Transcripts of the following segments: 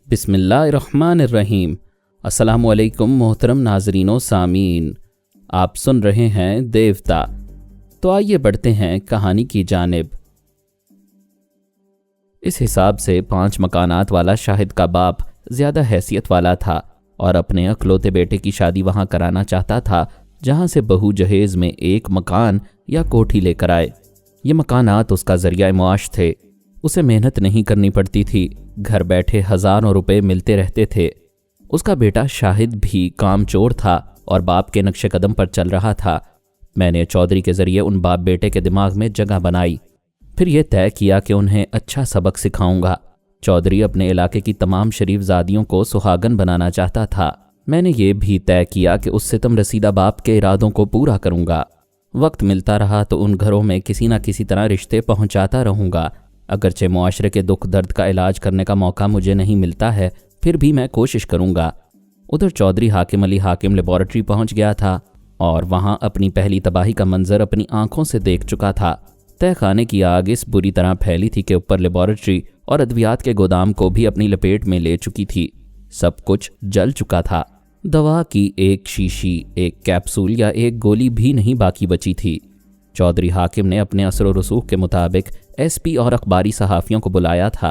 बिस्मिल्लाहिर्रहमानिर्रहीम। अस्सलामुअलैकुम मोहतरम नाजरीनो सामीन, आप सुन रहे हैं देवता। तो आइए बढ़ते हैं कहानी की जानिब। इस हिसाब से 5 मकानात वाला शाहिद का बाप ज़्यादा हैसियत वाला था और अपने अकलौते बेटे की शादी वहाँ कराना चाहता था जहाँ से बहू जहेज में एक मकान या कोठी लेकर आए। ये मकानात उसका ज़रिया मुआश थे। उसे मेहनत नहीं करनी पड़ती थी, घर बैठे हज़ारों रुपए मिलते रहते थे। उसका बेटा शाहिद भी कामचोर था और बाप के नक्शे कदम पर चल रहा था। मैंने चौधरी के ज़रिए उन बाप बेटे के दिमाग में जगह बनाई, फिर यह तय किया कि उन्हें अच्छा सबक सिखाऊंगा। चौधरी अपने इलाके की तमाम शरीफ ज़ादियों को सुहागन बनाना चाहता था। मैंने ये भी तय किया कि उस सितम रसीदा बाप के इरादों को पूरा करूंगा। वक्त मिलता रहा तो उन घरों में किसी न किसी तरह रिश्ते पहुंचाता रहूंगा। अगरचे मुआशरे के दुख दर्द का इलाज करने का मौका मुझे नहीं मिलता है, फिर भी मैं कोशिश करूंगा। उधर चौधरी हाकिम अली हाकिम लेबॉरेटरी पहुंच गया था और वहां अपनी पहली तबाही का मंजर अपनी आंखों से देख चुका था। तहखाने की आग इस बुरी तरह फैली थी कि ऊपर लेबॉरेटरी और अद्वियात के गोदाम को भी अपनी लपेट में ले चुकी थी। सब कुछ जल चुका था। दवा की एक शीशी, एक कैप्सूल या एक गोली भी नहीं बाकी बची थी। चौधरी हाकिम ने अपने असर रसूख के मुताबिक एसपी और अखबारी सहाफ़ियों को बुलाया था।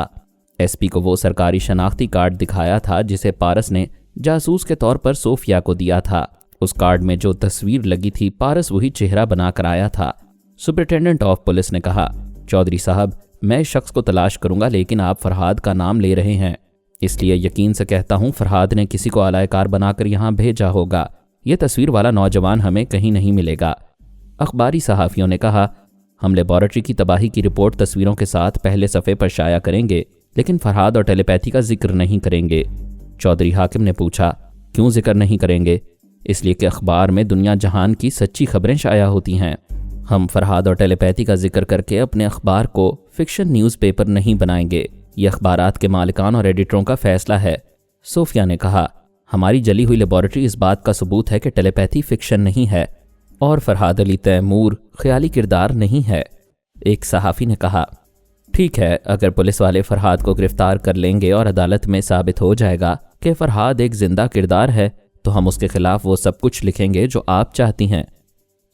एसपी को वो सरकारी शनाख्ती कार्ड दिखाया था जिसे पारस ने जासूस के तौर पर सोफिया को दिया था। उस कार्ड में जो तस्वीर लगी थी, पारस वही चेहरा बना कर आया था। सुपरिटेंडेंट ऑफ पुलिस ने कहा, चौधरी साहब, मैं इस शख्स को तलाश करूंगा, लेकिन आप फरहाद का नाम ले रहे हैं, इसलिए यकीन से कहता हूं फरहाद ने किसी को आलायकार बनाकर यहाँ भेजा होगा। यह तस्वीर वाला नौजवान हमें कहीं नहीं मिलेगा। अखबारी सहाफ़ियों ने कहा, हम लेबॉरेटरी की तबाही की रिपोर्ट तस्वीरों के साथ पहले सफ़े पर शाया करेंगे, लेकिन फरहाद और टेलीपैथी का जिक्र नहीं करेंगे। चौधरी हाकिम ने पूछा, क्यों जिक्र नहीं करेंगे? इसलिए कि अखबार में दुनिया जहान की सच्ची खबरें शाया होती हैं। हम फरहाद और टेलीपैथी का जिक्र करके अपने अखबार को फिक्शन न्यूज़पेपर नहीं बनाएंगे। ये अखबारात के मालिकान और एडिटरों का फैसला है। सोफिया ने कहा, हमारी जली हुई लेबॉरेटरी इस बात का सबूत है कि टेलीपैथी फिक्शन नहीं है और फरहाद अली तैमूर ख्याली किरदार नहीं है। एक सहाफ़ी ने कहा, ठीक है, अगर पुलिस वाले फरहाद को गिरफ्तार कर लेंगे और अदालत में साबित हो जाएगा कि फरहाद एक जिंदा किरदार है, तो हम उसके खिलाफ वो सब कुछ लिखेंगे जो आप चाहती हैं।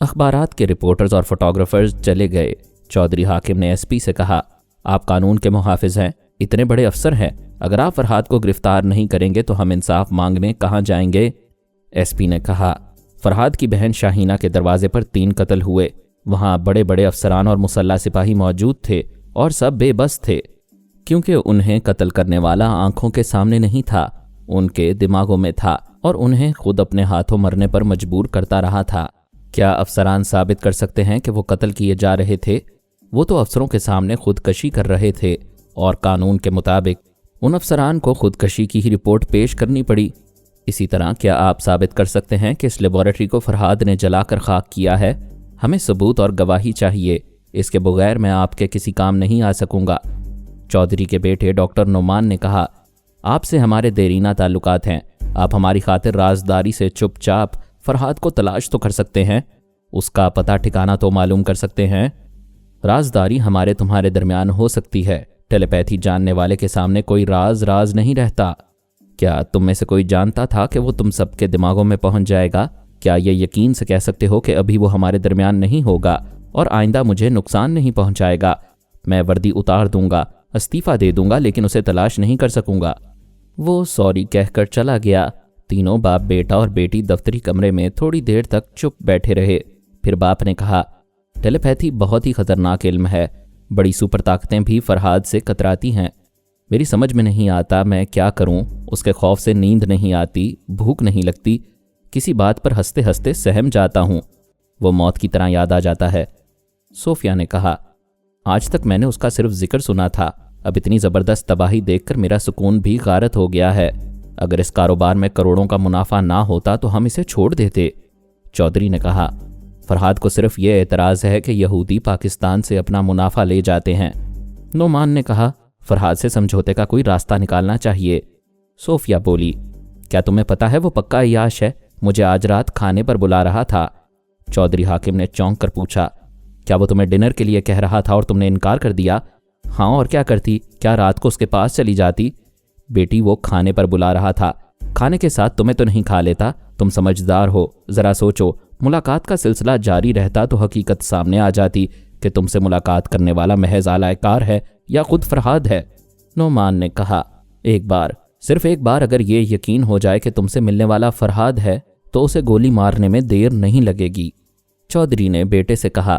अखबारात के रिपोर्टर्स और फोटोग्राफर्स चले गए। चौधरी हाकिम ने एसपी से कहा, आप कानून के मुहाफिज हैं, इतने बड़े अफसर हैं, अगर आप फरहाद को गिरफ्तार नहीं करेंगे तो हम इंसाफ मांगने कहाँ जाएंगे? एसपी ने कहा, फरहाद की बहन शाहीना के दरवाजे पर 3 कत्ल हुए। वहाँ बड़े बड़े अफसरान और मुसल्ला सिपाही मौजूद थे और सब बेबस थे, क्योंकि उन्हें कत्ल करने वाला आंखों के सामने नहीं था, उनके दिमागों में था और उन्हें खुद अपने हाथों मरने पर मजबूर करता रहा था। क्या अफसरान साबित कर सकते हैं कि वो कत्ल किए जा रहे थे? वो तो अफसरों के सामने खुदकशी कर रहे थे और कानून के मुताबिक उन अफसरान को खुदकशी की ही रिपोर्ट पेश करनी पड़ी। इसी तरह क्या आप साबित कर सकते हैं कि इस लेबॉरेटरी को फरहाद ने जलाकर खाक किया है? हमें सबूत और गवाही चाहिए, इसके बगैर मैं आपके किसी काम नहीं आ सकूंगा। चौधरी के बेटे डॉक्टर नुमान ने कहा, आपसे हमारे देरीना ताल्लुकात हैं, आप हमारी खातिर राजदारी से चुपचाप फरहाद को तलाश तो कर सकते हैं, उसका पता ठिकाना तो मालूम कर सकते हैं। राजदारी हमारे तुम्हारे दरमियान हो सकती है, टेलीपैथी जानने वाले के सामने कोई राज नहीं रहता। क्या तुम में से कोई जानता था कि वो तुम सबके दिमागों में पहुंच जाएगा? क्या ये यकीन से कह सकते हो कि अभी वो हमारे दरमियान नहीं होगा और आइंदा मुझे नुकसान नहीं पहुंचाएगा? मैं वर्दी उतार दूंगा, इस्तीफ़ा दे दूंगा, लेकिन उसे तलाश नहीं कर सकूंगा। वो सॉरी कहकर चला गया। तीनों बाप, बेटा और बेटी दफ्तरी कमरे में थोड़ी देर तक चुप बैठे रहे। फिर बाप ने कहा, टेलीपैथी बहुत ही खतरनाक इल्म है, बड़ी सुपर ताकतें भी फरहाद से कतराती हैं। मेरी समझ में नहीं आता मैं क्या करूं। उसके खौफ से नींद नहीं आती, भूख नहीं लगती, किसी बात पर हंसते हंसते सहम जाता हूं, वो मौत की तरह याद आ जाता है। सोफिया ने कहा, आज तक मैंने उसका सिर्फ जिक्र सुना था, अब इतनी ज़बरदस्त तबाही देखकर मेरा सुकून भी गारत हो गया है। अगर इस कारोबार में करोड़ों का मुनाफा ना होता तो हम इसे छोड़ देते। चौधरी ने कहा, फरहाद को सिर्फ ये एतराज़ है कि यहूदी पाकिस्तान से अपना मुनाफा ले जाते हैं। नोमान ने कहा, फरहाद से समझौते का कोई रास्ता निकालना चाहिए। सोफिया बोली, क्या तुम्हें पता है वो पक्का अय्याश है, मुझे आज रात खाने पर बुला रहा था। चौधरी हाकिम ने चौंक कर पूछा, क्या वो तुम्हें डिनर के लिए कह रहा था और तुमने इनकार कर दिया? हाँ, और क्या करती? क्या रात को उसके पास चली जाती? बेटी वो खाने पर बुला रहा था, खाने के साथ तुम्हें तो नहीं खा लेता। तुम समझदार हो, जरा सोचो, मुलाकात का सिलसिला जारी रहता तो हकीकत सामने आ जाती कि तुमसे मुलाकात करने वाला महज आलायकार है या खुद फरहाद है। नोमान ने कहा, एक बार, सिर्फ एक बार अगर ये यकीन हो जाए कि तुमसे मिलने वाला फरहाद है तो उसे गोली मारने में देर नहीं लगेगी। चौधरी ने बेटे से कहा,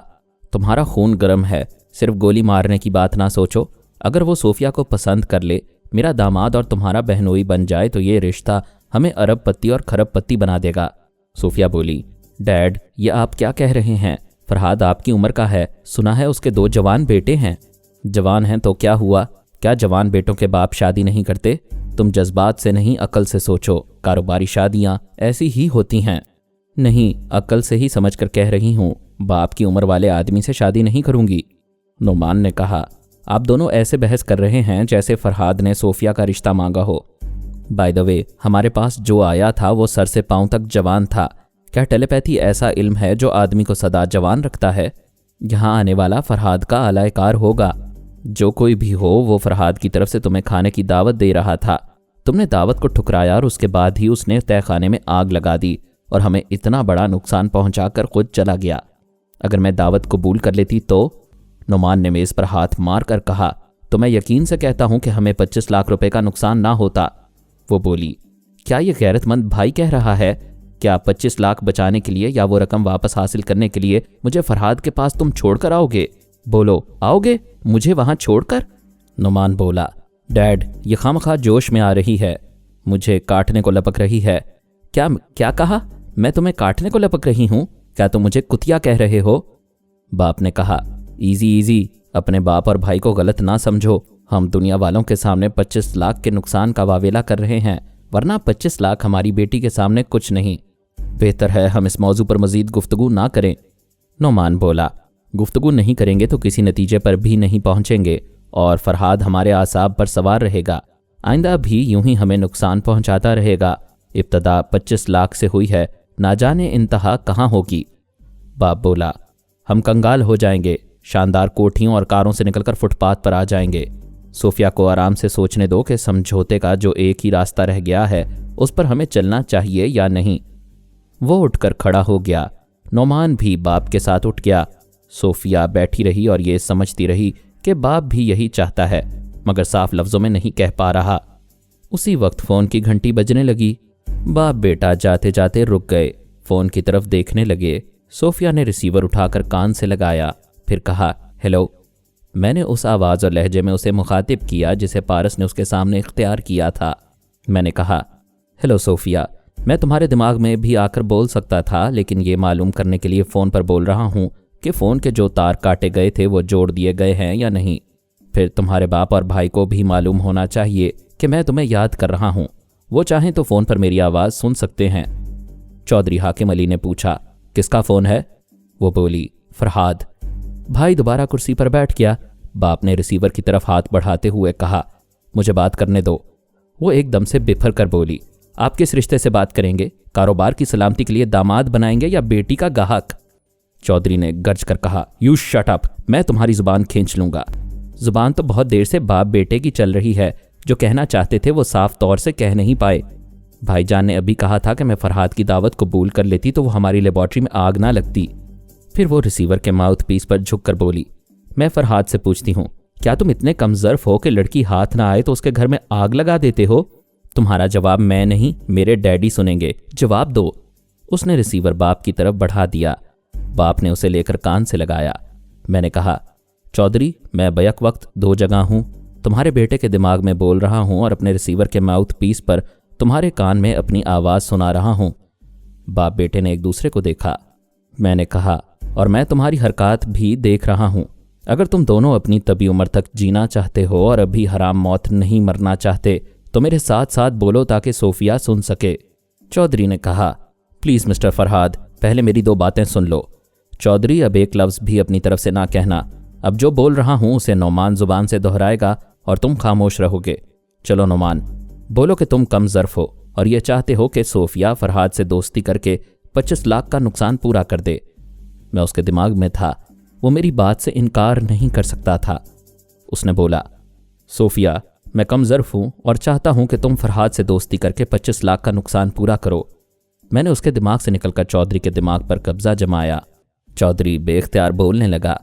तुम्हारा खून गर्म है, सिर्फ गोली मारने की बात ना सोचो। अगर वो सोफिया को पसंद कर ले, मेरा दामाद और तुम्हारा बहनोई बन जाए तो ये रिश्ता हमें अरबपति और खरबपति बना देगा। सोफिया बोली, डैड, ये आप क्या कह रहे हैं? फरहाद आपकी उम्र का है, सुना है उसके 2 जवान बेटे हैं। जवान हैं तो क्या हुआ? क्या जवान बेटों के बाप शादी नहीं करते? तुम जज्बात से नहीं, अकल से सोचो। कारोबारी शादियां ऐसी ही होती हैं। नहीं, अकल से ही समझकर कह रही हूँ, बाप की उम्र वाले आदमी से शादी नहीं करूंगी। नोमान ने कहा, आप दोनों ऐसे बहस कर रहे हैं जैसे फरहाद ने सोफिया का रिश्ता मांगा हो। बाय द वे, हमारे पास जो आया था वो सर से पांव तक जवान था। क्या टेलीपैथी ऐसा इल्म है जो आदमी को सदा जवान रखता है? यहाँ आने वाला फरहाद का आलायकार होगा। जो कोई भी हो, वो फरहाद की तरफ से तुम्हें खाने की दावत दे रहा था। तुमने दावत को ठुकराया और उसके बाद ही उसने तहखाने में आग लगा दी और हमें इतना बड़ा नुकसान पहुंचाकर खुद चला गया। अगर मैं दावत कबूल कर लेती तो? नोमान ने मेज पर हाथ मार कर कहा, तो मैं यकीन से कहता हूं कि हमें 25 लाख रुपए का नुकसान ना होता। वो बोली, क्या ये गैरतमंद भाई कह रहा है? क्या 25 लाख बचाने के लिए या वो रकम वापस हासिल करने के लिए मुझे फरहाद के पास तुम छोड़कर आओगे? बोलो, आओगे मुझे वहां छोड़कर? नुमान बोला, डैड, ये खामखा जोश में आ रही है, मुझे काटने को लपक रही है। क्या कहा? मैं तुम्हें काटने को लपक रही हूं? क्या तुम मुझे कुतिया कह रहे हो? बाप ने कहा, इजी, अपने बाप और भाई को गलत ना समझो। हम दुनिया वालों के सामने 25 लाख के नुकसान का वावेला कर रहे हैं, वरना 25 लाख हमारी बेटी के सामने कुछ नहीं। बेहतर है हम इस मौजू पर मजीद गुफ्तगू ना करें। नोमान बोला, गुफ्तगू नहीं करेंगे तो किसी नतीजे पर भी नहीं पहुंचेंगे और फरहाद हमारे आसाब पर सवार रहेगा। आइंदा भी यूं ही हमें नुकसान पहुंचाता रहेगा। इब्तदा 25 लाख से हुई है, ना जाने इंतहा कहाँ होगी। बाप बोला, हम कंगाल हो जाएंगे, शानदार कोठियों और कारों से निकलकर फुटपाथ पर आ जाएंगे। सोफिया को आराम से सोचने दो कि समझौते का जो एक ही रास्ता रह गया है उस पर हमें चलना चाहिए या नहीं। वो उठकर खड़ा हो गया। नोमान भी बाप के साथ उठ गया। सोफिया बैठी रही और ये समझती रही कि बाप भी यही चाहता है, मगर साफ लफ्जों में नहीं कह पा रहा। उसी वक्त फोन की घंटी बजने लगी। बाप बेटा जाते जाते रुक गए, फोन की तरफ देखने लगे। सोफिया ने रिसीवर उठाकर कान से लगाया, फिर कहा, हेलो। मैंने उस आवाज़ और लहजे में उसे मुखातिब किया जिसे पारस ने उसके सामने इख्तियार किया था। मैंने कहा, हेलो सोफिया, मैं तुम्हारे दिमाग में भी आकर बोल सकता था, लेकिन ये मालूम करने के लिए फ़ोन पर बोल रहा हूँ कि फ़ोन के जो तार काटे गए थे वो जोड़ दिए गए हैं या नहीं। फिर तुम्हारे बाप और भाई को भी मालूम होना चाहिए कि मैं तुम्हें याद कर रहा हूँ। वो चाहें तो फ़ोन पर मेरी आवाज़ सुन सकते हैं। चौधरी हाकिम अली ने पूछा, किसका फ़ोन है? वो बोली, फरहाद। भाई दोबारा कुर्सी पर बैठ गया। बाप ने रिसीवर की तरफ हाथ बढ़ाते हुए कहा, मुझे बात करने दो। वो एकदम से बिफर कर बोली, आप किस रिश्ते से बात करेंगे? कारोबार की सलामती के लिए दामाद बनाएंगे या बेटी का गाहक? चौधरी ने गर्ज कर कहा, यू शट अप, मैं तुम्हारी जुबान खींच लूंगा। जुबान तो बहुत देर से बाप बेटे की चल रही है, जो कहना चाहते थे वो साफ तौर से कह नहीं पाए। भाईजान ने अभी कहा था कि मैं फरहाद की दावत कबूल कर लेती तो वो हमारी लेबॉर्ट्री में आग ना लगती। फिर वो रिसीवर के माउथ पीस पर झुककर बोली, मैं फरहाद से पूछती हूँ, क्या तुम इतने कमजर्फ हो कि लड़की हाथ ना आए तो उसके घर में आग लगा देते हो? तुम्हारा जवाब मैं नहीं, मेरे डैडी सुनेंगे, जवाब दो। उसने रिसीवर बाप की तरफ बढ़ा दिया। बाप ने उसे लेकर कान से लगाया। मैंने कहा, चौधरी, मैं बैक वक्त 2 जगह हूँ। तुम्हारे बेटे के दिमाग में बोल रहा हूँ और अपने रिसीवर के माउथ पीस पर तुम्हारे कान में अपनी आवाज़ सुना रहा हूँ। बाप बेटे ने एक दूसरे को देखा। मैंने कहा, और मैं तुम्हारी हरकत भी देख रहा हूँ। अगर तुम दोनों अपनी तबी उम्र तक जीना चाहते हो और अभी हराम मौत नहीं मरना चाहते तो मेरे साथ साथ बोलो ताकि सोफिया सुन सके। चौधरी ने कहा, प्लीज़ मिस्टर फरहाद, पहले मेरी 2 बातें सुन लो। चौधरी, अब एक लफ्ज़ भी अपनी तरफ से ना कहना। अब जो बोल रहा हूँ उसे नोमान जुबान से दोहराएगा और तुम खामोश रहोगे। चलो नोमान, बोलो कि तुम कम ज़र्फ हो और ये चाहते हो कि सोफिया फरहाद से दोस्ती करके 25 लाख का नुकसान पूरा कर दे। मैं उसके दिमाग में था, वो मेरी बात से इनकार नहीं कर सकता था। उसने बोला, सोफिया, मैं कम ज़र्फ हूँ और चाहता हूँ कि तुम फरहाद से दोस्ती करके 25 लाख का नुकसान पूरा करो। मैंने उसके दिमाग से निकलकर चौधरी के दिमाग पर कब्जा जमाया। चौधरी बेख्तियार बोलने लगा,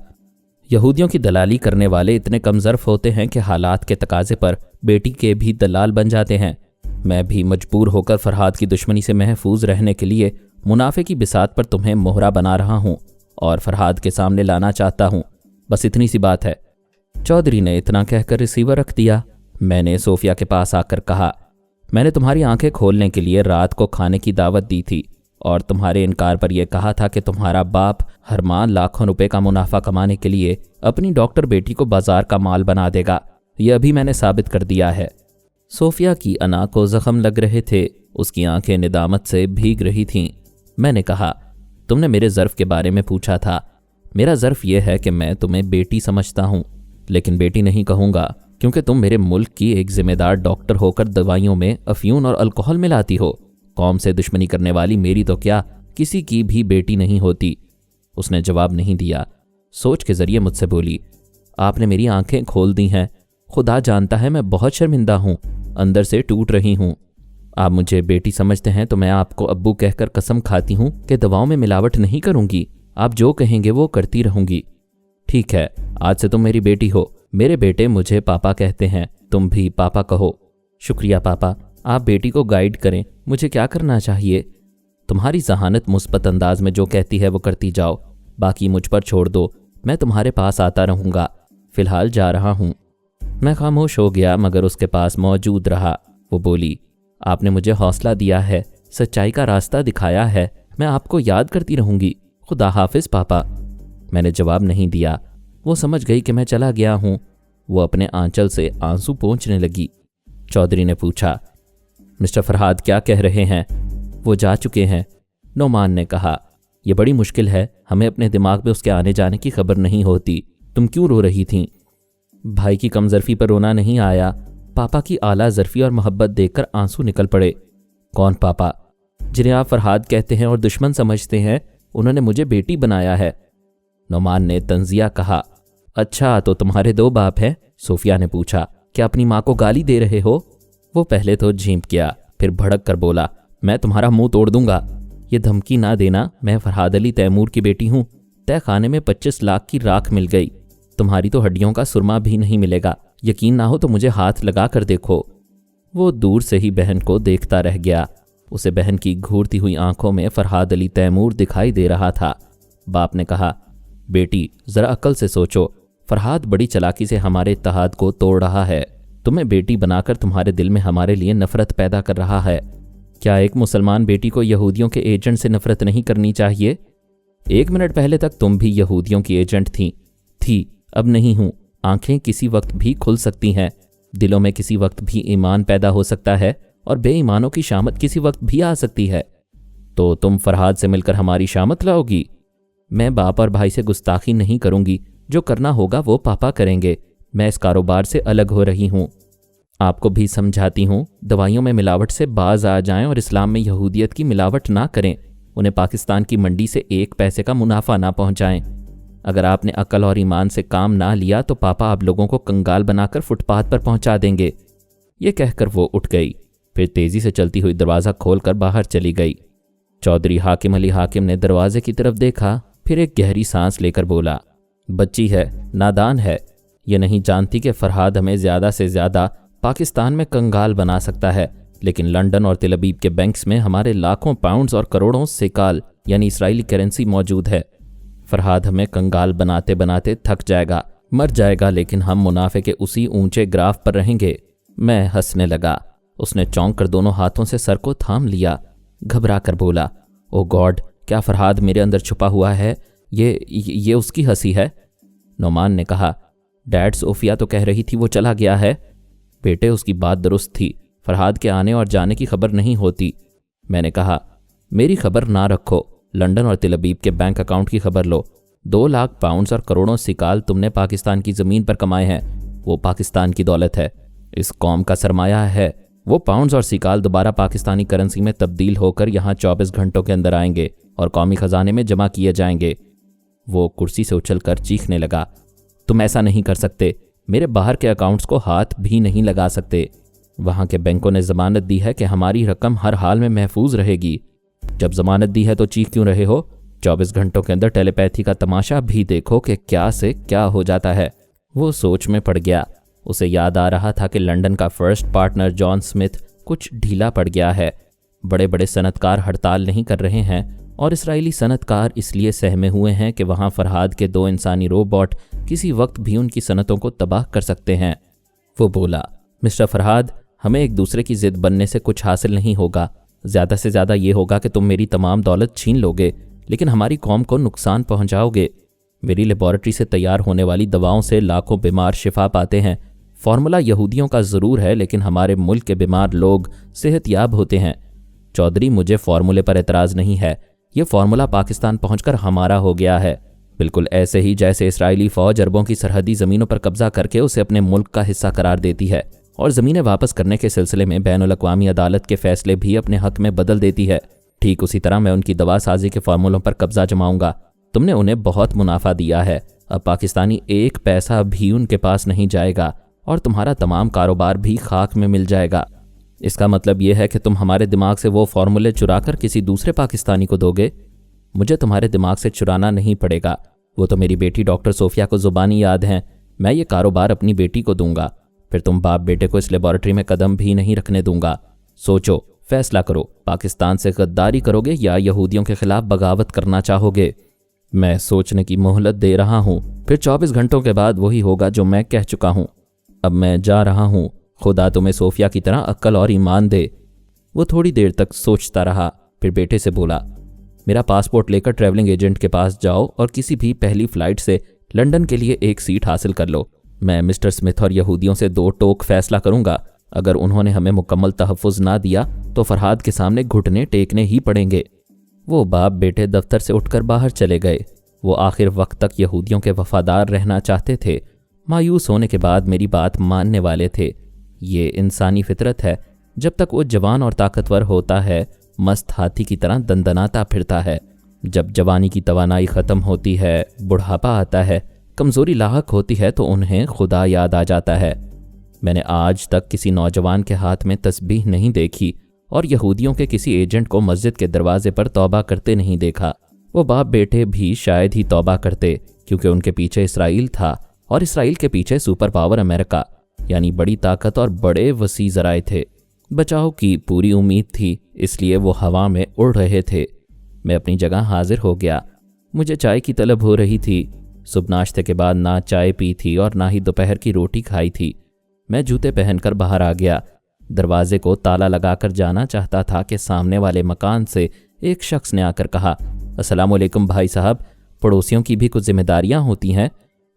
यहूदियों की दलाली करने वाले इतने कमज़र्फ होते हैं कि हालात के तकाजे पर बेटी के भी दलाल बन जाते हैं। मैं भी मजबूर होकर फरहाद की दुश्मनी से महफूज रहने के लिए मुनाफे की बिसात पर तुम्हें मोहरा बना रहा हूँ और फरहाद के सामने लाना चाहता हूँ। बस इतनी सी बात है। चौधरी ने इतना कहकर रिसीवर रख दिया। मैंने सोफिया के पास आकर कहा, मैंने तुम्हारी आंखें खोलने के लिए रात को खाने की दावत दी थी और तुम्हारे इनकार पर यह कहा था कि तुम्हारा बाप हर माह लाखों रुपए का मुनाफा कमाने के लिए अपनी डॉक्टर बेटी को बाजार का माल बना देगा। यह भी मैंने साबित कर दिया है। सोफिया की अना को जख्म लग रहे थे, उसकी आंखें निदामत से भीग रही थीं। मैंने कहा, तुमने मेरे ज़र्फ के बारे में पूछा था। मेरा ज़र्फ यह है कि मैं तुम्हें बेटी समझता हूँ, लेकिन बेटी नहीं कहूँगा क्योंकि तुम मेरे मुल्क की एक जिम्मेदार डॉक्टर होकर दवाइयों में अफ्यून और अल्कोहल मिलाती हो। कौम से दुश्मनी करने वाली मेरी तो क्या किसी की भी बेटी नहीं होती। उसने जवाब नहीं दिया। सोच के जरिए मुझसे बोली, आपने मेरी आंखें खोल दी हैं। खुदा जानता है मैं बहुत शर्मिंदा हूँ, अंदर से टूट रही हूँ। आप मुझे बेटी समझते हैं तो मैं आपको अब्बू कहकर कसम खाती हूँ कि दवाओं में मिलावट नहीं करूँगी। आप जो कहेंगे वो करती रहूँगी। ठीक है, आज से तुम मेरी बेटी हो। मेरे बेटे मुझे पापा कहते हैं, तुम भी पापा कहो। शुक्रिया पापा, आप बेटी को गाइड करें। मुझे क्या करना चाहिए? तुम्हारी जहानत मुस्बत अंदाज में जो कहती है वो करती जाओ, बाकी मुझ पर छोड़ दो। मैं तुम्हारे पास आता रहूँगा। फिलहाल जा रहा हूँ। मैं खामोश हो गया मगर उसके पास मौजूद रहा। वो बोली, आपने मुझे हौसला दिया है, सच्चाई का रास्ता दिखाया है। मैं आपको याद करती रहूँगी। खुदा हाफिज पापा। मैंने जवाब नहीं दिया। वो समझ गई कि मैं चला गया हूँ। वो अपने आंचल से आंसू पोंछने लगी। चौधरी ने पूछा, मिस्टर फरहाद क्या कह रहे हैं? वो जा चुके हैं, नोमान ने कहा। यह बड़ी मुश्किल है, हमें अपने दिमाग में उसके आने जाने की खबर नहीं होती। तुम क्यों रो रही थीं? भाई की कमजरफी पर रोना नहीं आया। पापा की आला जरफी और मोहब्बत देखकर आंसू निकल पड़े। कौन पापा? जिन्हें आप फरहाद कहते हैं और दुश्मन समझते हैं, उन्होंने मुझे बेटी बनाया है। नोमान ने तंजिया कहा। अच्छा, तो तुम्हारे दो बाप हैं? सोफिया ने पूछा। क्या अपनी माँ को गाली दे रहे हो? वो पहले तो झींप गया, फिर भड़क कर बोला, मैं तुम्हारा मुंह तोड़ दूंगा। ये धमकी ना देना। मैं फरहाद अली तैमूर की बेटी हूँ। तय खाने में 25 लाख की राख मिल गई। तुम्हारी तो हड्डियों का सुरमा भी नहीं मिलेगा। यकीन ना हो तो मुझे हाथ लगा कर देखो। वो दूर से ही बहन को देखता रह गया। उसे बहन की घूरती हुई आंखों में फरहाद अली तैमूर दिखाई दे रहा था। बाप ने कहा, बेटी जरा अक्ल से सोचो। फरहाद बड़ी चालाकी से हमारे इत्तेहाद को तोड़ रहा है। तुम्हें बेटी बनाकर तुम्हारे दिल में हमारे लिए नफरत पैदा कर रहा है। क्या एक मुसलमान बेटी को यहूदियों के एजेंट से नफरत नहीं करनी चाहिए? 1 मिनट पहले तक तुम भी यहूदियों की एजेंट थी, अब नहीं हूं। आंखें किसी वक्त भी खुल सकती हैं, दिलों में किसी वक्त भी ईमान पैदा हो सकता है और बेईमानों की शामत किसी वक्त भी आ सकती है। तो तुम फरहाद से मिलकर हमारी शामत लाओगी? मैं बाप और भाई से गुस्ताखी नहीं करूंगी। जो करना होगा वो पापा करेंगे। मैं इस कारोबार से अलग हो रही हूँ। आपको भी समझाती हूँ, दवाइयों में मिलावट से बाज आ जाएं और इस्लाम में यहूदियत की मिलावट ना करें। उन्हें पाकिस्तान की मंडी से 1 पैसे का मुनाफा ना पहुँचाएं। अगर आपने अकल और ईमान से काम ना लिया तो पापा आप लोगों को कंगाल बनाकर फुटपाथ पर पहुँचा देंगे। ये कहकर वो उठ गई, फिर तेज़ी से चलती हुई दरवाज़ा खोलकर बाहर चली गई। चौधरी हाकिम अली हाकिम ने दरवाजे की तरफ देखा, फिर एक गहरी सांस लेकर बोला, बच्ची है, नादान है। ये नहीं जानती कि फरहाद हमें ज़्यादा से ज़्यादा पाकिस्तान में कंगाल बना सकता है, लेकिन लंदन और तिल अबीब के बैंक्स में हमारे लाखों पाउंड्स और करोड़ों सिकाल यानी इस्राएली करेंसी मौजूद है। फरहाद हमें कंगाल बनाते बनाते थक जाएगा, मर जाएगा, लेकिन हम मुनाफे के उसी ऊंचे ग्राफ पर रहेंगे। मैं हंसने लगा। उसने चौंक कर दोनों हाथों से सर को थाम लिया, घबरा कर बोला, ओ गॉड, क्या फरहाद मेरे अंदर छुपा हुआ है? ये उसकी हंसी है? नोमान ने कहा, डैड सोफिया तो कह रही थी वो चला गया है। बेटे, उसकी बात दुरुस्त थी। फरहाद के आने और जाने की खबर नहीं होती। मैंने कहा, मेरी खबर ना रखो, लंदन और तिल अबीब के बैंक अकाउंट की खबर लो। 2 लाख पाउंड्स और करोड़ों सिकाल तुमने पाकिस्तान की ज़मीन पर कमाए हैं। वो पाकिस्तान की दौलत है, इस कौम का सरमाया है। वो पाउंड्स और सिकाल दोबारा पाकिस्तानी करेंसी में तब्दील होकर यहाँ 24 घंटों के अंदर आएंगे और कौमी ख़जाने में जमा किए जाएंगे। वो कुर्सी से उछलकर चीखने लगा, तुम ऐसा नहीं कर सकते। मेरे बाहर के अकाउंट्स को हाथ भी नहीं लगा सकते। वहाँ के बैंकों ने जमानत दी है कि हमारी रकम हर हाल में महफूज रहेगी। जब जमानत दी है तो चीख क्यों रहे हो? 24 घंटों के अंदर टेलीपैथी का तमाशा भी देखो कि क्या से क्या हो जाता है। वो सोच में पड़ गया। उसे याद आ रहा था कि लंदन का फर्स्ट पार्टनर जॉन स्मिथ कुछ ढीला पड़ गया है। बड़े बड़े सनतकार हड़ताल नहीं कर रहे हैं और इसराइली सनतकार इसलिए सहमे हुए हैं कि वहाँ फरहाद के 2 इंसानी रोबोट किसी वक्त भी उनकी सनतों को तबाह कर सकते हैं। वो बोला, मिस्टर फरहाद, हमें एक दूसरे की जिद बनने से कुछ हासिल नहीं होगा। ज़्यादा से ज़्यादा ये होगा कि तुम मेरी तमाम दौलत छीन लोगे, लेकिन हमारी कौम को नुकसान पहुंचाओगे। मेरी लेबॉरेटरी से तैयार होने वाली दवाओं से लाखों बीमार शिफा पाते हैं। फार्मूला यहूदियों का ज़रूर है, लेकिन हमारे मुल्क के बीमार लोग सेहतयाब होते हैं। चौधरी, मुझे फार्मूले पर एतराज़ नहीं है। ये फार्मूला पाकिस्तान पहुंचकर हमारा हो गया है, बिल्कुल ऐसे ही जैसे इसराइली फ़ौज अरबों की सरहदी ज़मीनों पर कब्जा करके उसे अपने मुल्क का हिस्सा करार देती है और ज़मीनें वापस करने के सिलसिले में बैनुल अक़वामी अदालत के फ़ैसले भी अपने हक़ में बदल देती है। ठीक उसी तरह मैं उनकी दवा साजी के फार्मूलों पर कब्जा जमाऊंगा। तुमने उन्हें बहुत मुनाफा दिया है, अब पाकिस्तानी एक पैसा भी उनके पास नहीं जाएगा और तुम्हारा तमाम कारोबार भी खाक में मिल जाएगा। इसका मतलब यह है कि तुम हमारे दिमाग से वो फार्मूले चुराकर किसी दूसरे पाकिस्तानी को दोगे। मुझे तुम्हारे दिमाग से चुराना नहीं पड़ेगा, वो तो मेरी बेटी डॉक्टर सोफिया को ज़ुबानी याद हैं। मैं ये कारोबार अपनी बेटी को दूंगा, फिर तुम बाप बेटे को इस लेबॉरेटरी में कदम भी नहीं रखने दूंगा। सोचो, फैसला करो, पाकिस्तान से गद्दारी करोगे या यहूदियों के खिलाफ बगावत करना चाहोगे। मैं सोचने की मोहलत दे रहा हूँ, फिर 24 घंटों के बाद वही होगा जो मैं कह चुका हूँ। अब मैं जा रहा हूँ, खुदा तुम्हें सोफिया की तरह अक्ल और ईमान दे। वो थोड़ी देर तक सोचता रहा, फिर बेटे से बोला, मेरा पासपोर्ट लेकर ट्रैवलिंग एजेंट के पास जाओ और किसी भी पहली फ़्लाइट से लंदन के लिए एक सीट हासिल कर लो। मैं मिस्टर स्मिथ और यहूदियों से 2 टोक फैसला करूंगा। अगर उन्होंने हमें मुकम्मल तहफ़्फ़ुज़ ना दिया तो फरहाद के सामने घुटने टेकने ही पड़ेंगे। वो बाप बेटे दफ्तर से उठकर बाहर चले गए। वो आखिर वक्त तक यहूदियों के वफादार रहना चाहते थे। मायूस होने के बाद मेरी बात मानने वाले थे। ये इंसानी फितरत है। जब तक वो जवान और ताकतवर होता है, मस्त हाथी की तरह दंदनाता फिरता है। जब जवानी की तवानाई ख़त्म होती है, बुढ़ापा आता है, कमज़ोरी लाहक होती है, तो उन्हें खुदा याद आ जाता है। मैंने आज तक किसी नौजवान के हाथ में तस्बीह नहीं देखी और यहूदियों के किसी एजेंट को मस्जिद के दरवाजे पर तौबा करते नहीं देखा। वो बाप बेटे भी शायद ही तौबा करते, क्योंकि उनके पीछे इसराइल था और इसराइल के पीछे सुपर पावर अमेरिका, यानी बड़ी ताकत और बड़े वसी ज़राए थे। बचाव की पूरी उम्मीद थी, इसलिए वो हवा में उड़ रहे थे। मैं अपनी जगह हाजिर हो गया। मुझे चाय की तलब हो रही थी। सुबह नाश्ते के बाद ना चाय पी थी और ना ही दोपहर की रोटी खाई थी। मैं जूते पहनकर बाहर आ गया। दरवाजे को ताला लगाकर जाना चाहता था कि सामने वाले मकान से एक शख्स ने आकर कहा, अस्सलाम वालेकुम भाई साहब, पड़ोसियों की भी कुछ जिम्मेदारियां होती हैं।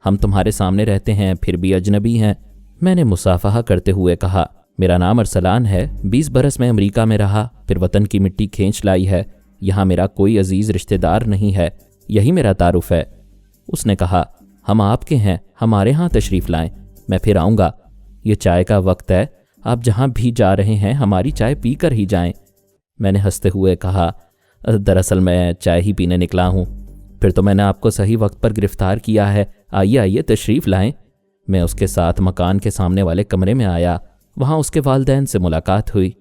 हम तुम्हारे सामने रहते हैं, फिर भी अजनबी हैं। मैंने मुसाफहा करते हुए कहा, मेरा नाम अरसलान है। 20 बरस में अमेरिका में रहा, फिर वतन की मिट्टी खींच लाई है। यहाँ मेरा कोई अजीज़ रिश्तेदार नहीं है, यही मेरा तारुफ है। उसने कहा, हम आपके हैं, हमारे यहाँ तशरीफ़ लाएं, मैं फिर आऊँगा। ये चाय का वक्त है, आप जहाँ भी जा रहे हैं हमारी चाय पी कर ही जाएं। मैंने हंसते हुए कहा, दरअसल मैं चाय ही पीने निकला हूँ। फिर तो मैंने आपको सही वक्त पर गिरफ्तार किया है, आइए आइए तशरीफ़ लाएं। मैं उसके साथ मकान के सामने वाले कमरे में आया। वहाँ उसके वालिदैन से मुलाकात हुई।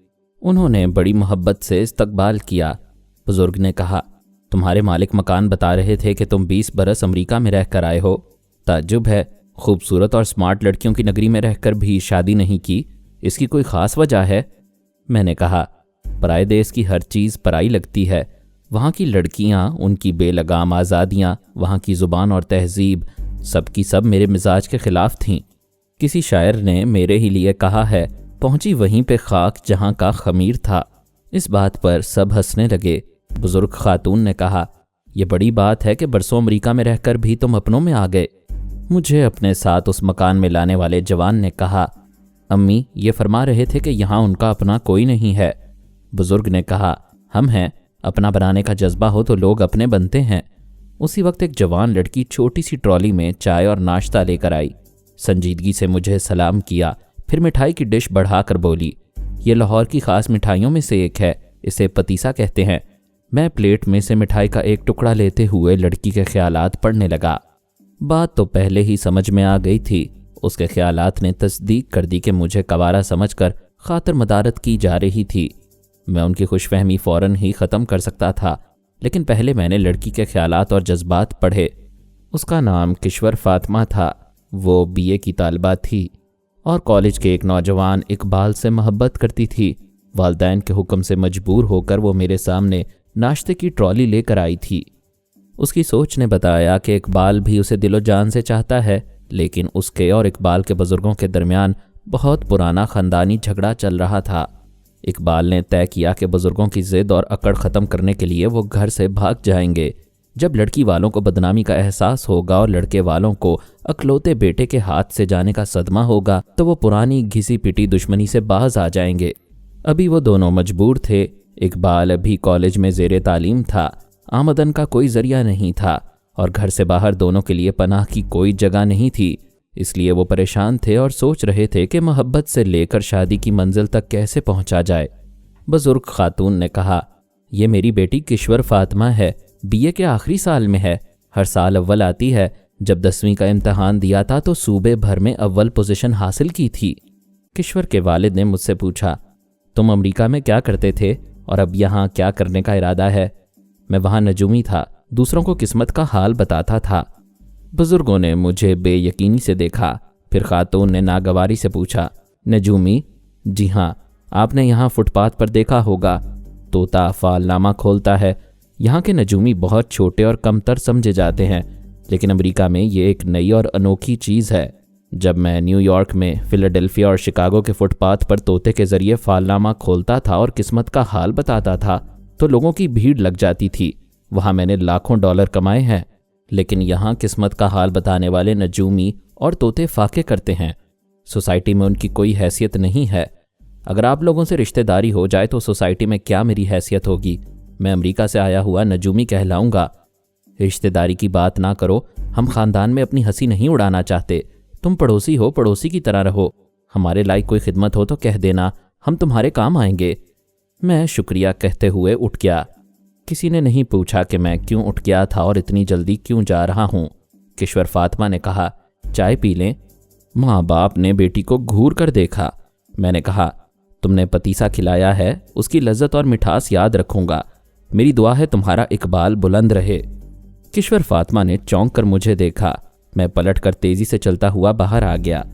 उन्होंने बड़ी मोहब्बत से इस्तकबाल किया। बुजुर्ग ने कहा, तुम्हारे मालिक मकान बता रहे थे कि तुम 20 बरस अमेरिका में रह कर आए हो। ताज्जुब है, खूबसूरत और स्मार्ट लड़कियों की नगरी में रहकर भी शादी नहीं की, इसकी कोई ख़ास वजह है? मैंने कहा, पराए देश की हर चीज़ पराई लगती है। वहाँ की लड़कियाँ, उनकी बेलगाम आज़ादियाँ, वहाँ की ज़ुबान और तहजीब, सब की सब मेरे मिजाज के ख़िलाफ़ थीं। किसी शायर ने मेरे ही लिए कहा है, पहुँची वहीं पे खाक जहाँ का खमीर था। इस बात पर सब हंसने लगे। बुजुर्ग खातून ने कहा, यह बड़ी बात है कि बरसों अमेरिका में रहकर भी तुम अपनों में आ गए। मुझे अपने साथ उस मकान में लाने वाले जवान ने कहा, अम्मी ये फरमा रहे थे कि यहाँ उनका अपना कोई नहीं है। बुजुर्ग ने कहा, हम हैं, अपना बनाने का जज्बा हो तो लोग अपने बनते हैं। उसी वक्त एक जवान लड़की छोटी सी ट्रॉली में चाय और नाश्ता लेकर आई। संजीदगी से मुझे सलाम किया, फिर मिठाई की डिश बढ़ाकर बोली, ये लाहौर की ख़ास मिठाइयों में से एक है, इसे पतीसा कहते हैं। मैं प्लेट में से मिठाई का एक टुकड़ा लेते हुए लड़की के ख्यालात पढ़ने लगा। बात तो पहले ही समझ में आ गई थी। उसके ख्यालात ने तस्दीक कर दी कि मुझे कवारा समझकर खातिर मदारत की जा रही थी। मैं उनकी खुशफहमी फ़ौरन ही ख़त्म कर सकता था, लेकिन पहले मैंने लड़की के ख्यालात और जज्बात पढ़े। उसका नाम किश्वर फातिमा था। वो बीए की तालिबा थी और कॉलेज के एक नौजवान इकबाल से मोहब्बत करती थी। वालिदैन के हुक्म से मजबूर होकर वो मेरे सामने नाश्ते की ट्रॉली लेकर आई थी। उसकी सोच ने बताया कि इकबाल भी उसे दिलो जान से चाहता है, लेकिन उसके और इकबाल के बुजुर्गों के दरमियान बहुत पुराना ख़ानदानी झगड़ा चल रहा था। इकबाल ने तय किया कि बुजुर्गों की ज़िद और अकड़ ख़त्म करने के लिए वो घर से भाग जाएंगे। जब लड़की वालों को बदनामी का एहसास होगा और लड़के वालों को अकलौते बेटे के हाथ से जाने का सदमा होगा, तो वो पुरानी घिसी पिटी दुश्मनी से बाज आ जाएंगे। अभी वो दोनों मजबूर थे। इकबाल अभी कॉलेज में ज़ेरे तालीम था, आमदन का कोई ज़रिया नहीं था और घर से बाहर दोनों के लिए पनाह की कोई जगह नहीं थी। इसलिए वो परेशान थे और सोच रहे थे कि मोहब्बत से लेकर शादी की मंजिल तक कैसे पहुंचा जाए। बुजुर्ग खातून ने कहा, ये मेरी बेटी किश्वर फातिमा है, बीए के आखिरी साल में है, हर साल अव्वल आती है। जब 10वीं का इम्तहान दिया था तो सूबे भर में अव्वल पोजीशन हासिल की थी। किश्वर के वालिद ने मुझसे पूछा, तुम अमेरिका में क्या करते थे और अब यहाँ क्या करने का इरादा है? मैं वहाँ नजूमी था, दूसरों को किस्मत का हाल बताता था। बुजुर्गों ने मुझे बेयकीनी से देखा। फिर खातून ने नागवारी से पूछा, नजूमी? जी हाँ, आपने यहाँ फुटपाथ पर देखा होगा, तोता फालनामा खोलता है। यहाँ के नजूमी बहुत छोटे और कमतर समझे जाते हैं, लेकिन अमेरिका में ये एक नई और अनोखी चीज़ है। जब मैं न्यूयॉर्क में, फिलाडेल्फिया और शिकागो के फुटपाथ पर तोते के जरिए फालनामा खोलता था और किस्मत का हाल बताता था तो लोगों की भीड़ लग जाती थी। वहाँ मैंने लाखों डॉलर कमाए हैं, लेकिन यहाँ किस्मत का हाल बताने वाले नजूमी और तोते फाके करते हैं। सोसाइटी में उनकी कोई हैसियत नहीं है। अगर आप लोगों से रिश्तेदारी हो जाए तो सोसाइटी में क्या मेरी हैसियत होगी? मैं अमेरिका से आया हुआ नजूमी कहलाऊंगा। रिश्तेदारी की बात ना करो, हम खानदान में अपनी हंसी नहीं उड़ाना चाहते। तुम पड़ोसी हो, पड़ोसी की तरह रहो। हमारे लायक कोई खिदमत हो तो कह देना, हम तुम्हारे काम आएंगे। मैं शुक्रिया कहते हुए उठ गया। किसी ने नहीं पूछा कि मैं क्यों उठ गया था और इतनी जल्दी क्यों जा रहा हूँ। किश्वर फातिमा ने कहा, चाय पी लें? माँ बाप ने बेटी को घूर कर देखा। मैंने कहा, तुमने पतीसा खिलाया है, उसकी लज्जत और मिठास याद रखूंगा। मेरी दुआ है तुम्हारा इकबाल बुलंद रहे। किश्वर फातिमा ने चौंक कर मुझे देखा। मैं पलटकर तेजी से चलता हुआ बाहर आ गया।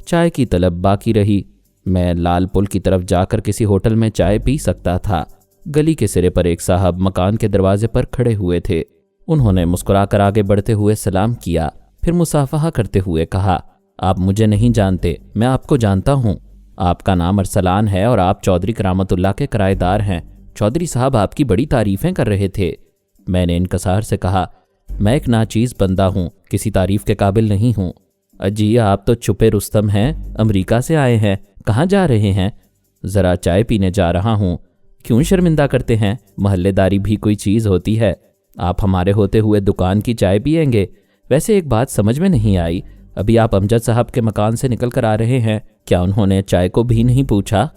चाय की तलब बाकी रही। मैं लाल पुल की तरफ जाकर किसी होटल में चाय पी सकता था। गली के सिरे पर एक साहब मकान के दरवाजे पर खड़े हुए थे। उन्होंने मुस्कुराकर आगे बढ़ते हुए सलाम किया, फिर मुसाफहा करते हुए कहा, आप मुझे नहीं जानते, मैं आपको जानता हूँ। आपका नाम अरसलान है और आप चौधरी करामतुल्लाह के किराएदार हैं। चौधरी साहब आपकी बड़ी तारीफें कर रहे थे। मैंने इनकसार से कहा, मैं एक नाचीज़ बंदा हूँ, किसी तारीफ के काबिल नहीं हूँ। अजी, आप तो छुपे रुस्तम हैं, अमेरिका से आए हैं, कहाँ जा रहे हैं? ज़रा चाय पीने जा रहा हूँ। क्यों शर्मिंदा करते हैं? महल्लेदारी भी कोई चीज़ होती है। आप हमारे होते हुए दुकान की चाय पिएंगे? वैसे एक बात समझ में नहीं आई, अभी आप अमजद साहब के मकान से निकल कर आ रहे हैं, क्या उन्होंने चाय को भी नहीं पूछा?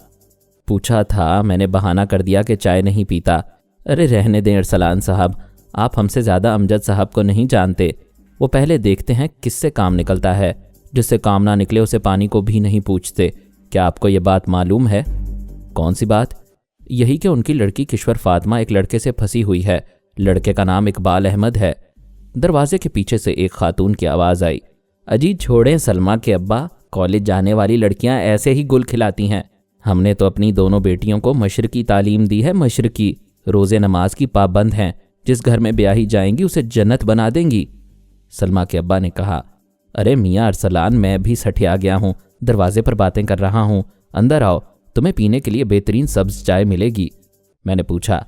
पूछा था, मैंने बहाना कर दिया कि चाय नहीं पीता। अरे रहने दें अरसलान साहब, आप हमसे ज़्यादा अमजद साहब को नहीं जानते। वो पहले देखते हैं किससे काम निकलता है, जिससे काम ना निकले उसे पानी को भी नहीं पूछते। क्या आपको ये बात मालूम है? कौन सी बात? यही कि उनकी लड़की किश्वर फातिमा एक लड़के से फंसी हुई है। लड़के का नाम इकबाल अहमद है। दरवाजे के पीछे से एक खातून की आवाज़ आई, अजी छोड़ें सलमा के अब्बा, कॉलेज जाने वाली लड़कियां ऐसे ही गुल खिलाती हैं। हमने तो अपनी दोनों बेटियों को मशरकी तालीम दी है, मशरकी। रोज़े नमाज की पाबंद हैं, जिस घर में ब्याही जाएंगी उसे जन्नत बना देंगी। सलमा के अब्बा ने कहा, अरे मियाँ अरसलान, मैं भी सठिया गया हूँ, दरवाजे पर बातें कर रहा हूँ, अंदर आओ, तुम्हें पीने के लिए बेहतरीन सब्ज चाय मिलेगी। मैंने पूछा,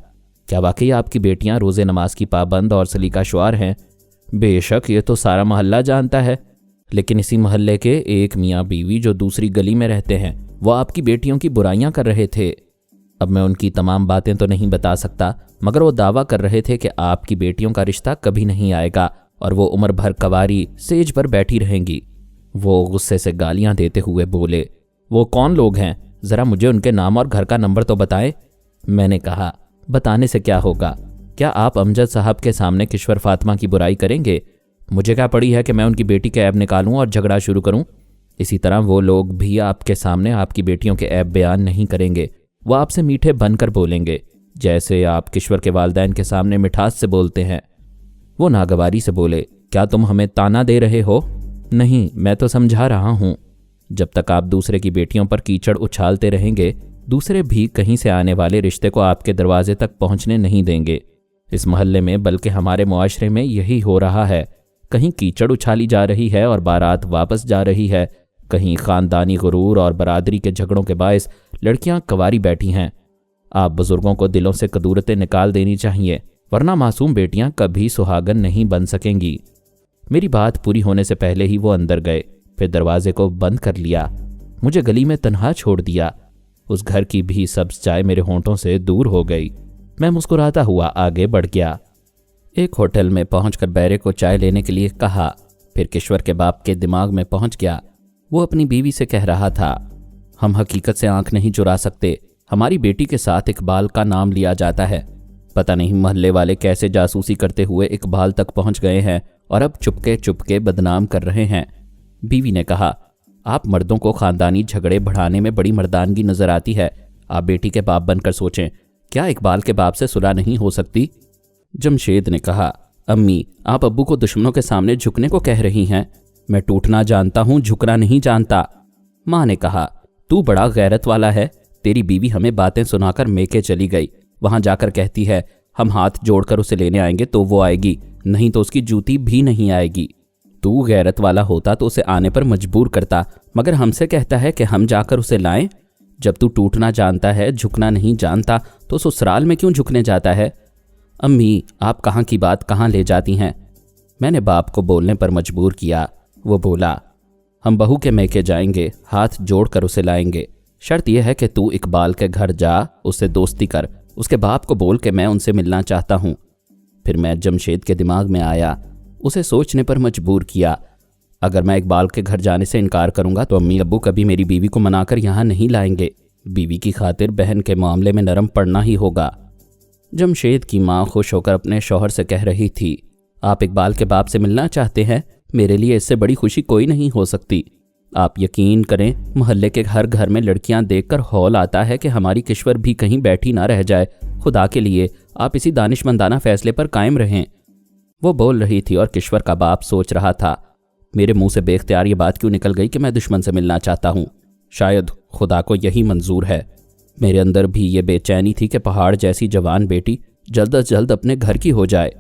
क्या वाकई आपकी बेटियां रोज़े नमाज की पाबंद और सलीका शुआर हैं? बेशक, ये तो सारा मोहल्ला जानता है, लेकिन इसी मोहल्ले के एक मियाँ बीवी जो दूसरी गली में रहते हैं, वो आपकी बेटियों की बुराइयां कर रहे थे। अब मैं उनकी तमाम बातें तो नहीं बता सकता, मगर वो दावा कर रहे थे कि आपकी बेटियों का रिश्ता कभी नहीं आएगा और वो उम्र भर कवारी सेज पर बैठी रहेंगी। वो गुस्से से गालियां देते हुए बोले, वो कौन लोग हैं? ज़रा मुझे उनके नाम और घर का नंबर तो बताएं। मैंने कहा, बताने से क्या होगा? क्या आप अमजद साहब के सामने किश्वर फातिमा की बुराई करेंगे? मुझे क्या पड़ी है कि मैं उनकी बेटी के ऐब निकालूं और झगड़ा शुरू करूं? इसी तरह वो लोग भी आपके सामने आपकी बेटियों के ऐब बयान नहीं करेंगे। वो आपसे मीठे बनकर बोलेंगे, जैसे आप किश्वर के वालिदैन के सामने मिठास से बोलते हैं। वो नागवारी से बोले, क्या तुम हमें ताना दे रहे हो? नहीं, मैं तो समझा रहा हूं। जब तक आप दूसरे की बेटियों पर कीचड़ उछालते रहेंगे, दूसरे भी कहीं से आने वाले रिश्ते को आपके दरवाजे तक पहुंचने नहीं देंगे। इस मोहल्ले में, बल्कि हमारे मुआशरे में यही हो रहा है। कहीं कीचड़ उछाली जा रही है और बारात वापस जा रही है, कहीं खानदानी गुरूर और बरादरी के झगड़ों के बायस लड़कियां कवारी बैठी हैं। आप बुजुर्गों को दिलों से कदूरतें निकाल देनी चाहिए, वरना मासूम बेटियां कभी सुहागन नहीं बन सकेंगी। मेरी बात पूरी होने से पहले ही वो अंदर गए, फिर दरवाजे को बंद कर लिया। मुझे गली में तन्हा छोड़ दिया। उस घर की भी सब्ज चाय मेरे होंठों से दूर हो गई। मैं मुस्कुराता हुआ आगे बढ़ गया। एक होटल में पहुंचकर बैरे को चाय लेने के लिए कहा। फिर किश्वर के बाप के दिमाग में पहुंच गया। वो अपनी बीवी से कह रहा था, हम हकीकत से आंख नहीं चुरा सकते। हमारी बेटी के साथ इकबाल का नाम लिया जाता है। पता नहीं मोहल्ले वाले कैसे जासूसी करते हुए इकबाल तक पहुंच गए हैं और अब चुपके चुपके बदनाम कर रहे हैं। बीवी ने कहा, आप मर्दों को खानदानी झगड़े बढ़ाने में बड़ी मर्दानगी नजर आती है। आप बेटी के बाप बनकर सोचें, क्या इकबाल के बाप से सुलह नहीं हो सकती? जमशेद ने कहा, अम्मी, आप अब्बू को दुश्मनों के सामने झुकने को कह रही हैं। मैं टूटना जानता हूं, झुकना नहीं जानता। माँ ने कहा, तू बड़ा गैरत वाला है। तेरी बीवी हमें बातें सुनाकर मेके चली गई। वहां जाकर कहती है, हम हाथ जोड़कर उसे लेने आएंगे तो वो आएगी, नहीं तो उसकी जूती भी नहीं आएगी। तू गैरत वाला होता तो उसे आने पर मजबूर करता, मगर हमसे कहता है कि हम जाकर उसे लाएं। जब तू टूटना जानता है, झुकना नहीं जानता, तो ससुराल में क्यों झुकने जाता है? अम्मी, आप कहाँ की बात कहाँ ले जाती हैं? मैंने बाप को बोलने पर मजबूर किया। वो बोला, हम बहू के मैके जाएंगे, हाथ जोड़कर उसे लाएंगे। शर्त यह है कि तू इकबाल के घर जा, उससे दोस्ती कर, उसके बाप को बोल के मैं उनसे मिलना चाहता हूँ। फिर मैं जमशेद के दिमाग में आया, उसे सोचने पर मजबूर किया। अगर मैं इकबाल के घर जाने से इनकार करूंगा तो अम्मी अब्बू कभी मेरी बीवी को मनाकर यहाँ नहीं लाएंगे। बीवी की खातिर बहन के मामले में नरम पड़ना ही होगा। जमशेद की माँ खुश होकर अपने शौहर से कह रही थी, आप इकबाल के बाप से मिलना चाहते हैं? मेरे लिए इससे बड़ी खुशी कोई नहीं हो सकती। आप यकीन करें, मोहल्ले के हर घर में लड़कियां देखकर हौल आता है कि हमारी किश्वर भी कहीं बैठी ना रह जाए। खुदा के लिए आप इसी दानिशमंदाना फैसले पर कायम रहें। वो बोल रही थी और किश्वर का बाप सोच रहा था, मेरे मुंह से बेख्तियार ये बात क्यों निकल गई कि मैं दुश्मन से मिलना चाहता हूँ। शायद खुदा को यही मंजूर है। मेरे अंदर भी ये बेचैनी थी कि पहाड़ जैसी जवान बेटी जल्द अज जल्द अपने घर की हो जाए।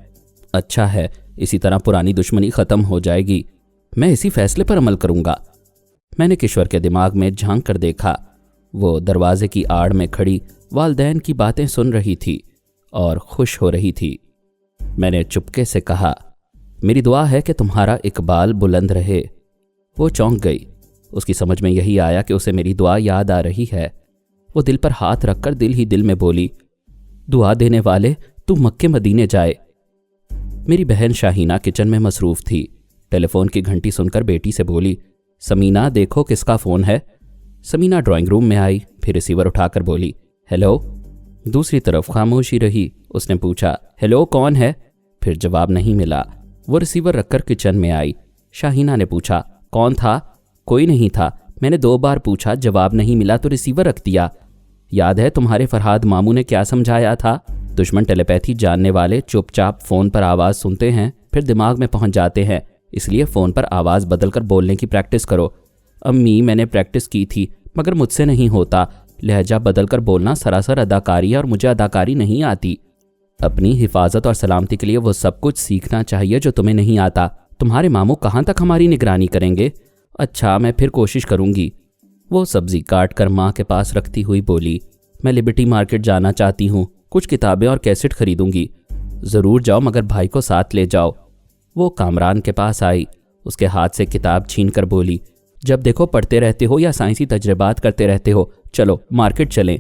अच्छा है, इसी तरह पुरानी दुश्मनी ख़त्म हो जाएगी। मैं इसी फैसले पर अमल करूँगा। मैंने किश्वर के दिमाग में झांक कर देखा। वो दरवाजे की आड़ में खड़ी वालदैन की बातें सुन रही थी और खुश हो रही थी। मैंने चुपके से कहा, मेरी दुआ है कि तुम्हारा इकबाल बुलंद रहे। वो चौंक गई। उसकी समझ में यही आया कि उसे मेरी दुआ याद आ रही है। वो दिल पर हाथ रखकर दिल ही दिल में बोली, दुआ देने वाले, तू मक्के मदीने जाए। मेरी बहन शाहीना किचन में मसरूफ थी। टेलीफोन की घंटी सुनकर बेटी से बोली, समीना देखो किसका फ़ोन है। समीना ड्राइंग रूम में आई, फिर रिसीवर उठाकर बोली, हेलो। दूसरी तरफ खामोशी रही। उसने पूछा, हेलो कौन है? फिर जवाब नहीं मिला। वो रिसीवर रखकर किचन में आई। शाहीना ने पूछा, कौन था? कोई नहीं था। मैंने 2 बार पूछा, जवाब नहीं मिला तो रिसीवर रख दिया। याद है तुम्हारे फरहाद मामू ने क्या समझाया था? दुश्मन टेलीपैथी जानने वाले चुपचाप फ़ोन पर आवाज़ सुनते हैं, फिर दिमाग में पहुंच जाते हैं। इसलिए फ़ोन पर आवाज़ बदलकर बोलने की प्रैक्टिस करो। अम्मी, मैंने प्रैक्टिस की थी मगर मुझसे नहीं होता। लहजा बदलकर बोलना सरासर अदाकारी है और मुझे अदाकारी नहीं आती। अपनी हिफाजत और सलामती के लिए वो सब कुछ सीखना चाहिए जो तुम्हें नहीं आता। तुम्हारे मामू कहाँ तक हमारी निगरानी करेंगे? अच्छा, मैं फिर कोशिश करूँगी। वो सब्जी काट कर माँ के पास रखती हुई बोली, मैं लिबर्टी मार्केट जाना चाहती हूँ। कुछ किताबें और कैसेट खरीदूंगी। ज़रूर जाओ मगर भाई को साथ ले जाओ। वो कामरान के पास आई। उसके हाथ से किताब छीन कर बोली, जब देखो पढ़ते रहते हो या साइंसी तजर्बात करते रहते हो। चलो मार्केट चलें।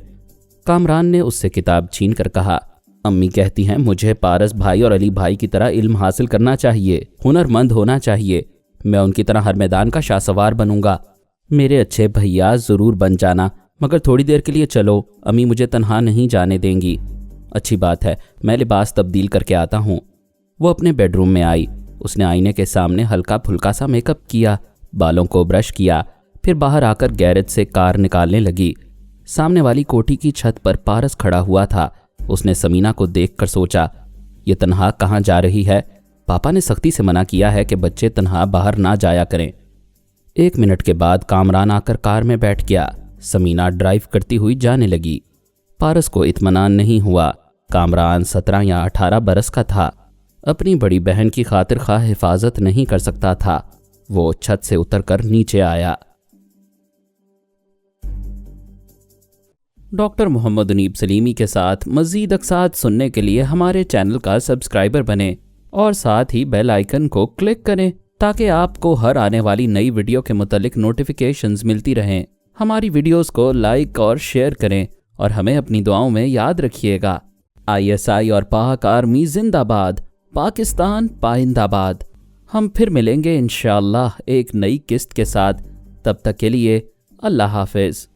कामरान ने उससे किताब छीन कर कहा, अम्मी कहती हैं मुझे पारस भाई और अली भाई की तरह इल्म हासिल करना चाहिए, हुनरमंद होना चाहिए। मैं उनकी तरह हर मैदान का शाहसवार बनूंगा। मेरे अच्छे भैया, ज़रूर बन जाना, मगर थोड़ी देर के लिए चलो। अम्मी मुझे तन्हा नहीं जाने देंगी। अच्छी बात है, मैं लिबास तब्दील करके आता हूँ। वो अपने बेडरूम में आई। उसने आईने के सामने हल्का फुल्का सा मेकअप किया, बालों को ब्रश किया, फिर बाहर आकर गैरेज से कार निकालने लगी। सामने वाली कोठी की छत पर पारस खड़ा हुआ था। उसने समीना को देखकर सोचा, ये तन्हा कहाँ जा रही है? पापा ने सख्ती से मना किया है कि बच्चे तन्हा बाहर ना जाया करें। 1 मिनट के बाद कामरान आकर कार में बैठ गया। समीना ड्राइव करती हुई जाने लगी। पारस को इत्मीनान नहीं हुआ। कामरान 17 या 18 बरस का था। अपनी बड़ी बहन की खातिर खा हिफाजत नहीं कर सकता था। वो छत से उतरकर नीचे आया। डॉक्टर मोहम्मद उनीब सलीमी के साथ मज़ीद अक़सात सुनने के लिए हमारे चैनल का सब्सक्राइबर बनें और साथ ही बेल आइकन को क्लिक करें ताकि आपको हर आने वाली नई वीडियो के मुतालिक नोटिफिकेशंस मिलती रहें। हमारी वीडियोस को लाइक और शेयर करें और हमें अपनी दुआओं में याद रखिएगा। ISI और पाक आर्मी जिंदाबाद, पाकिस्तान पाइंदाबाद। हम फिर मिलेंगे इंशाअल्लाह एक नई किस्त के साथ। तब तक के लिए अल्लाह हाफिज़।